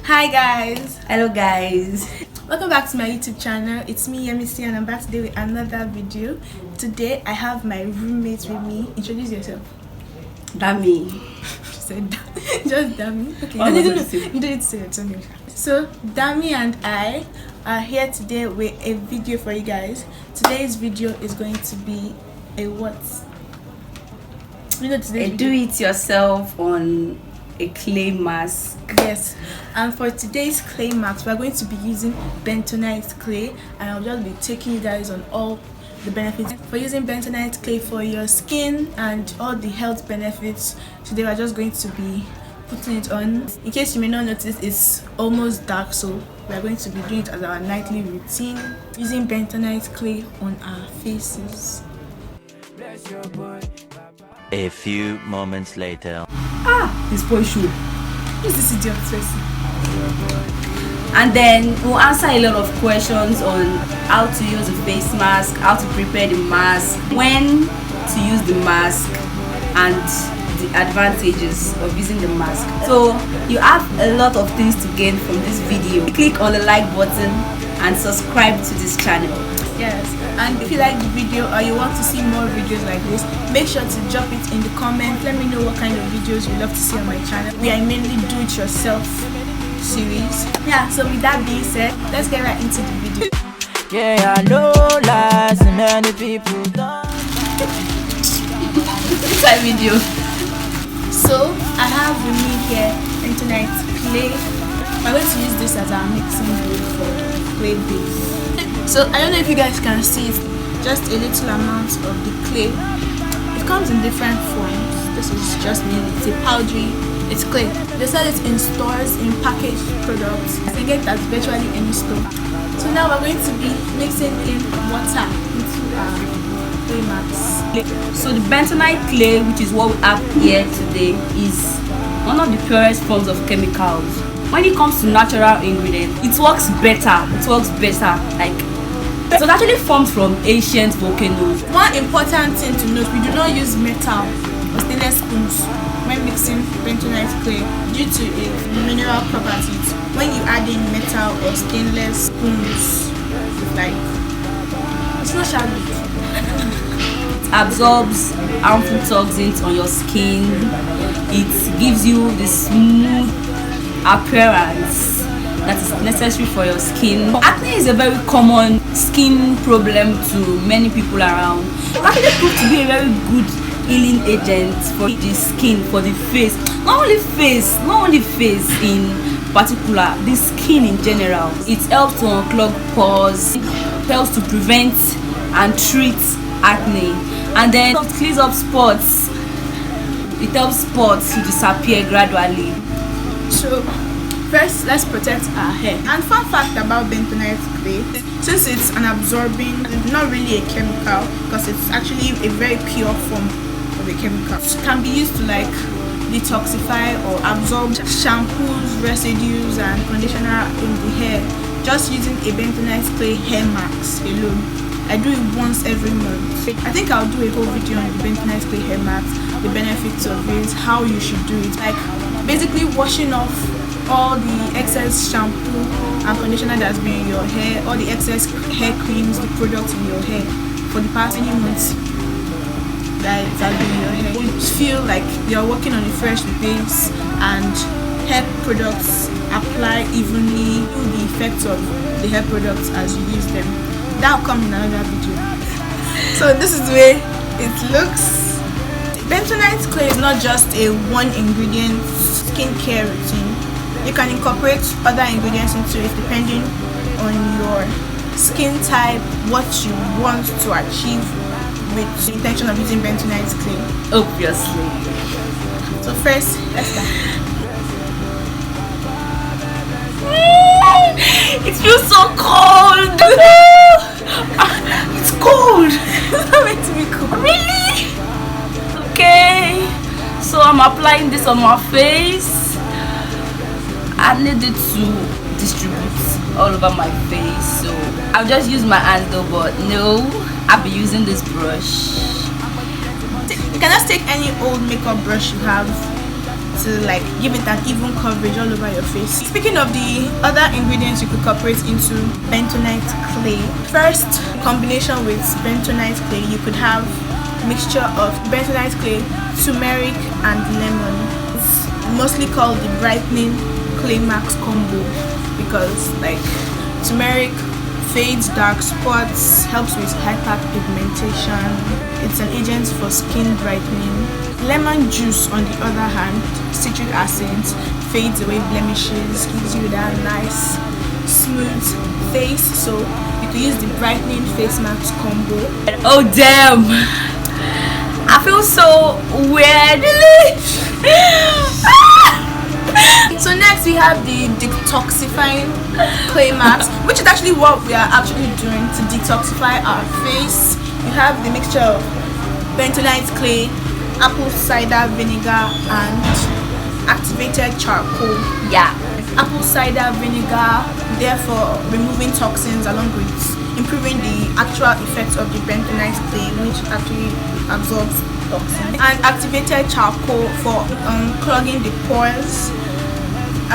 Hi guys. Hello guys. Welcome back to my YouTube channel. It's me, Yemisi, and I'm back today with another video. Today I have my roommate with me. Introduce yourself. Dami. She said just Dami. Okay. No, You don't need to say it. So Dami and I are here today with a video for you guys. Today's video is going to be a what? Do-it-yourself on a clay mask. Yes, and for today's clay mask we're going to be using Bentonite Clay, and I'll just be taking you guys on all the benefits for using Bentonite Clay for your skin and all the health benefits. Today we're just going to be putting it on. In case you may not notice, it's almost dark, so we're going to be doing it as our nightly routine, using Bentonite Clay on our faces. A few moments later. This boy shoe. Who's this idiot person? And then we'll answer a lot of questions on how to use a face mask, how to prepare the mask, when to use the mask, and the advantages of using the mask. So you have a lot of things to gain from this video. Click on the like button and subscribe to this channel. Yes, and if you like the video or you want to see more videos like this, make sure to drop it in the comments. Let me know what kind of videos you love to see on my channel. We are mainly do-it-yourself series. Yeah, so with that being said, let's get right into the video. Yeah, I know lies and many people don't. It's a video. So I have with me here Bentonite Clay. We're going to use this as our mixing bowl for clay base. So I don't know if you guys can see it, just a little amount of the clay. It comes in different forms. This is just me. It's a powdery, it's clay. They sell it in stores, in packaged products. You can get it at virtually any store. So now we're going to be mixing in water into our clay mats. So the Bentonite Clay, which is what we have here today, is one of the purest forms of chemicals. When it comes to natural ingredients, it works better. Like, so it actually forms from ancient volcanoes. One important thing to note, we do not use metal or stainless spoons when mixing Bentonite Clay due to its mineral properties. When you add in metal or stainless spoons, like, it's not shabby. It absorbs harmful toxins on your skin. It gives you the smooth appearance that is necessary for your skin. Acne is a very common skin problem to many people around. It actually proved to be a very good healing agent for the skin, for the face. Not only face in particular, the skin in general. It helps to unclog pores, it helps to prevent and treat acne, and then it cleans up spots. It helps spots to disappear gradually. So first, let's protect our hair. And fun fact about Bentonite Clay, since it's an absorbing, not really a chemical, because it's actually a very pure form of a chemical. It can be used to like detoxify or absorb shampoos, residues, and conditioner in the hair. Just using a Bentonite Clay hair mask alone. I do it once every month. I think I'll do a whole video on the Bentonite Clay hair mask, the benefits of it, how you should do it. Like basically washing off all the excess shampoo and conditioner that's been in your hair, all the excess hair creams, the products in your hair for the past many months that it has been in your hair. You feel like you're working on a fresh base, and hair products apply evenly to the effects of the hair products as you use them. That'll come in another video. So this is the way it looks. Bentonite Clay is not just a one ingredient skincare routine. You can incorporate other ingredients into it depending on your skin type, what you want to achieve with the intention of using Bentonite Clay. Obviously. So first, let's start. It feels so cold. It's cold. It's not meant to be cool. Really? Okay. So I'm applying this on my face. I need it to distribute all over my face. So I'll just use my hands though, but no, I'll be using this brush. Just take any old makeup brush you have to like give it an even coverage all over your face. Speaking of the other ingredients you could incorporate into bentonite clay, first combination with bentonite clay, you could have mixture of bentonite clay, turmeric and lemon. It's mostly called the brightening clay max combo because like turmeric fades dark spots, helps with hyperpigmentation, it's an agent for skin brightening. Lemon juice on the other hand, citric acid, fades away blemishes, gives you that nice smooth face, so you can use the brightening face mask combo. Oh damn, I feel so weird. So next we have the detoxifying clay mask, which is actually what we are actually doing to detoxify our face. You have the mixture of bentonite clay, apple cider vinegar and activated charcoal. Yeah, Apple cider vinegar, therefore removing toxins along with improving the actual effects of the bentonite clay, which actually absorbs toxins, and activated charcoal for clogging the pores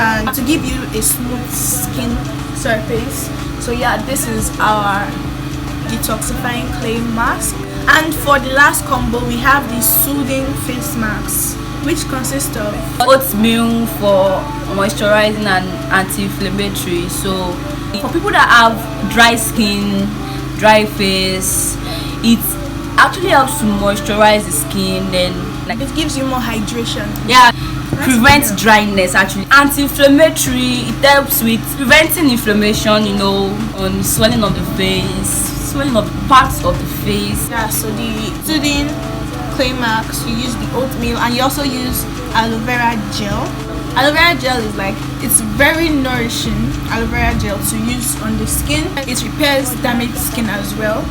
and to give you a smooth skin surface. So yeah, this is our detoxifying clay mask. And for the last combo, we have the soothing face mask, which consists of oatmeal for moisturizing and anti-inflammatory. So for people that have dry skin, dry face, it actually helps to moisturize the skin, then like it gives you more hydration. yeah, prevents dryness. Actually, anti-inflammatory, it helps with preventing inflammation, you know, on swelling of the face, swelling of parts of the face. Yeah, so the soothing clay mask, you use the oatmeal and you also use aloe vera gel. Aloe vera gel is like, it's very nourishing aloe vera gel to use on the skin. It repairs damaged skin as well.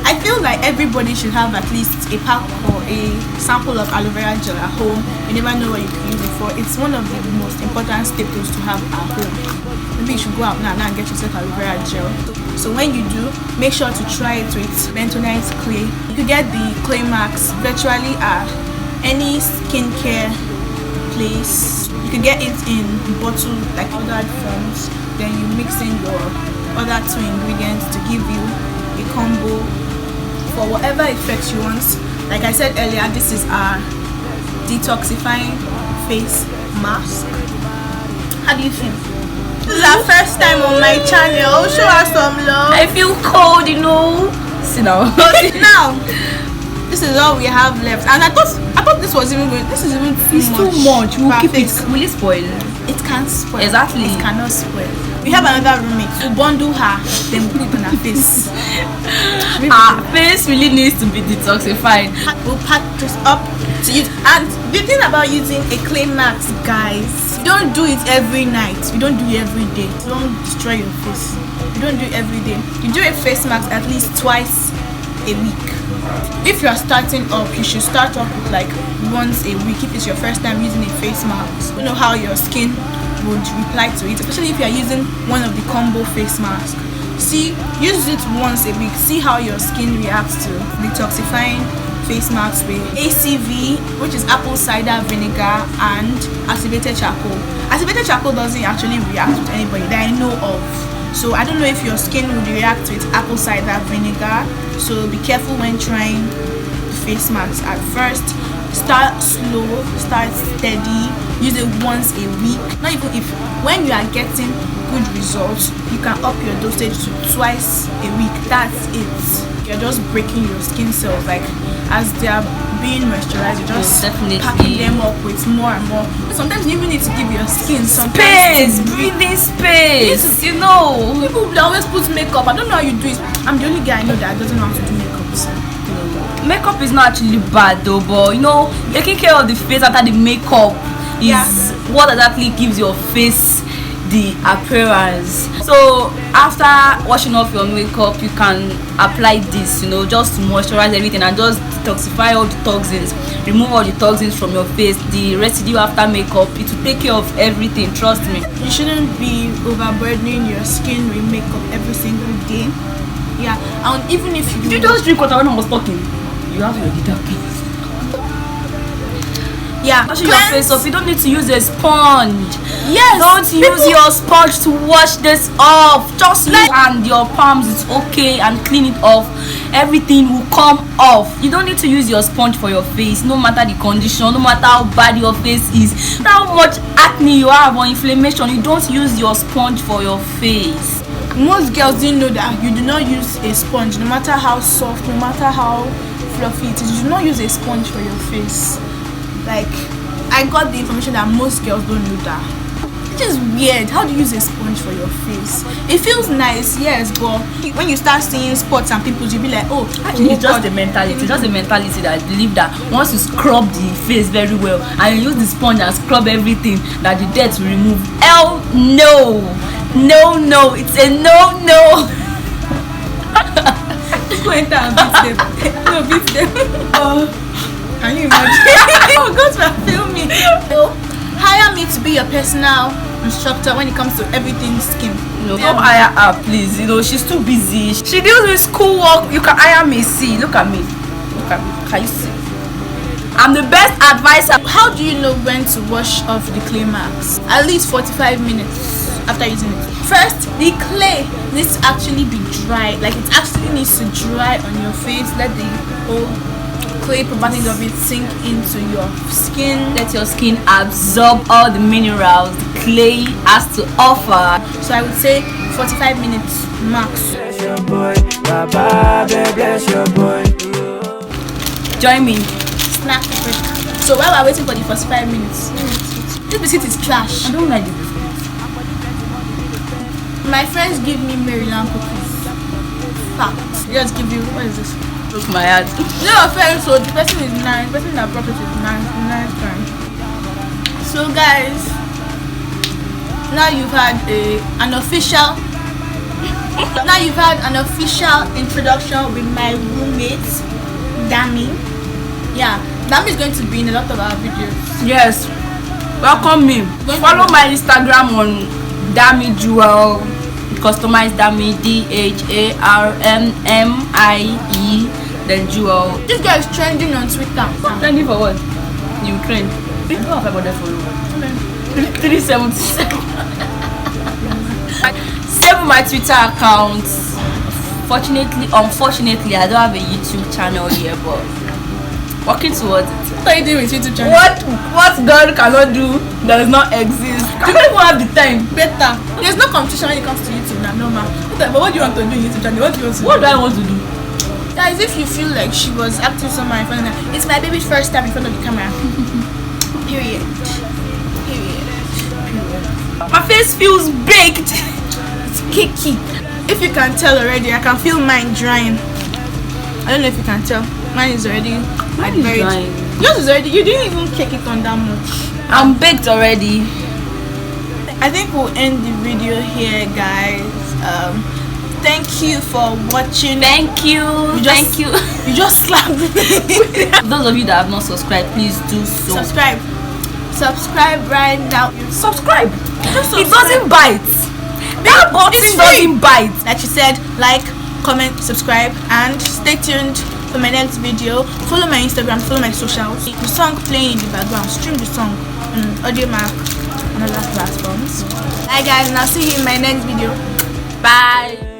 I feel like everybody should have at least a pack or a sample of aloe vera gel at home. You never know what you can use it for. It's one of the most important staples to have at home. Maybe you should go out now and get yourself aloe vera gel. So when you do, make sure to try it with bentonite clay. You can get the clay mask virtually at any skincare place. You can get it in bottle like powdered forms. Then you mix in your other two ingredients to give you a combo for whatever effects you want. Like I said earlier, this is our detoxifying face mask. How do you feel? This is our first time on my channel. Show us some love. I feel cold, you know. See now. Now, this is all we have left, and I thought this was even good. This is even Too much. We'll keep it. Will it spoil? It can't spoil. Exactly. It cannot spoil. We have another roommate. We'll bundle her, then put it on her face. Our face really needs to be detoxified. We'll pack this up to use. And the thing about using a clay mask, guys, you don't do it every night. You don't do it every day. You don't destroy your face. You don't do it every day. You do a face mask at least twice a week. If you are starting up, you should start up with like once a week. If it's your first time using a face mask, you know how your skin would reply to it, especially if you are using one of the combo face masks. See, use it once a week. See how your skin reacts to detoxifying face masks with ACV, which is apple cider vinegar, and activated charcoal. Activated charcoal doesn't actually react with anybody that I know of. So I don't know if your skin would react with apple cider vinegar. So be careful when trying face masks at first. Start slow, start steady, use it once a week. Not even if when you are getting good results, you can up your dosage to twice a week. That's it. You're just breaking your skin cells, like as they are being moisturized, you're just packing them up with more and more. Sometimes you even need to give your skin some space, breathing space. You know, people always put makeup. I don't know how you do it. I'm the only guy I know that doesn't know how to do makeup. So. Makeup is not actually bad though, but you know, taking care of the face after the makeup is what exactly gives your face the appearance. So after washing off your makeup, you can apply this, you know, just to moisturize everything and just detoxify all the toxins, remove all the toxins from your face. The residue after makeup, it will take care of everything, trust me. You shouldn't be overburdening your skin with makeup every single day. Yeah, and even if you just drink water when I was talking, you have your detox. Yeah, Washing your face off, you don't need to use a sponge. Yes, Don't use your sponge to wash this off. Just use and your palms, it's okay, and clean it off. Everything will come off. You don't need to use your sponge for your face, no matter the condition, no matter how bad your face is, no matter how much acne you have or inflammation. You don't use your sponge for your face. Most girls didn't know that you do not use a sponge, no matter how soft, no matter how fluffy it is. You do not use a sponge for your face. Like, I got the information that most girls don't know that. Which is weird. How do you use a sponge for your face? It feels nice, yes, but when you start seeing spots and pimples, you'll be like, oh, Actually, it's just the mentality. It's just the mentality that I believe that once you scrub the face very well and you use the sponge and scrub everything, that the dirt will remove. Hell no! No, it's a no. Go enter and beat them. No, beat them. Can you imagine? Oh, God, film me. So, hire me to be your personal instructor when it comes to everything skin. No, come hire her, please. You know, she's too busy. She deals with schoolwork. You can hire me. See, look at me. Can you see? I'm the best advisor. How do you know when to wash off the clay marks? At least 45 minutes after using it. First, the clay needs to actually be dry. Like, it actually needs to dry on your face. Let the whole clay properties of it sink into your skin. Let your skin absorb all the minerals the clay has to offer. So I would say 45 minutes max. Bless your boy, Baba, bless your boy. Join me. Snack break. So while we're waiting for the 45 minutes, this biscuit is trash. I don't like the biscuits. My friends give me Maryland cookies. Fact. Just give you, what is this? Look my heart. No offense, so the person is nice. The person that brought it is nice guy. So guys, now you've had an official introduction with my roommate, Dami. Yeah, Dami is going to be in a lot of our videos. Yes. Welcome me. Follow my Instagram on Dami Jewel. Customized Dami, DHARMMIE, then Jewel. This guy is trending on Twitter. Trending for what? You trend. I don't have 500 followers. 377. Save my Twitter account. Unfortunately, I don't have a YouTube channel here, but working towards it. What are you doing with YouTube channel? What God cannot do does not exist. You don't even have the time. Better. There's no competition when it comes to YouTube now, normal. But what do you want to do in YouTube channel? What do you want to do? What do I want to do? Guys, if you feel like she was acting somewhere in front of her, it's my baby's first time in front of the camera. Period. My face feels baked. It's cakey. If you can tell already, I can feel mine drying. I don't know if you can tell. Mine is already drying. Yours is already. You didn't even cake it on that much. I'm baked already. I think we'll end the video here, guys. Thank you for watching. Thank you. You just slapped me. Those of you that have not subscribed, please do so. Subscribe right now. Subscribe. Just It subscribe. doesn't bite. That button doesn't bite. Like she said, like, comment, subscribe, and stay tuned for my next video. Follow my Instagram, follow my socials. The song playing in the background. Stream the song on AudioMac and other platforms. Bye guys, and I'll see you in my next video. Bye.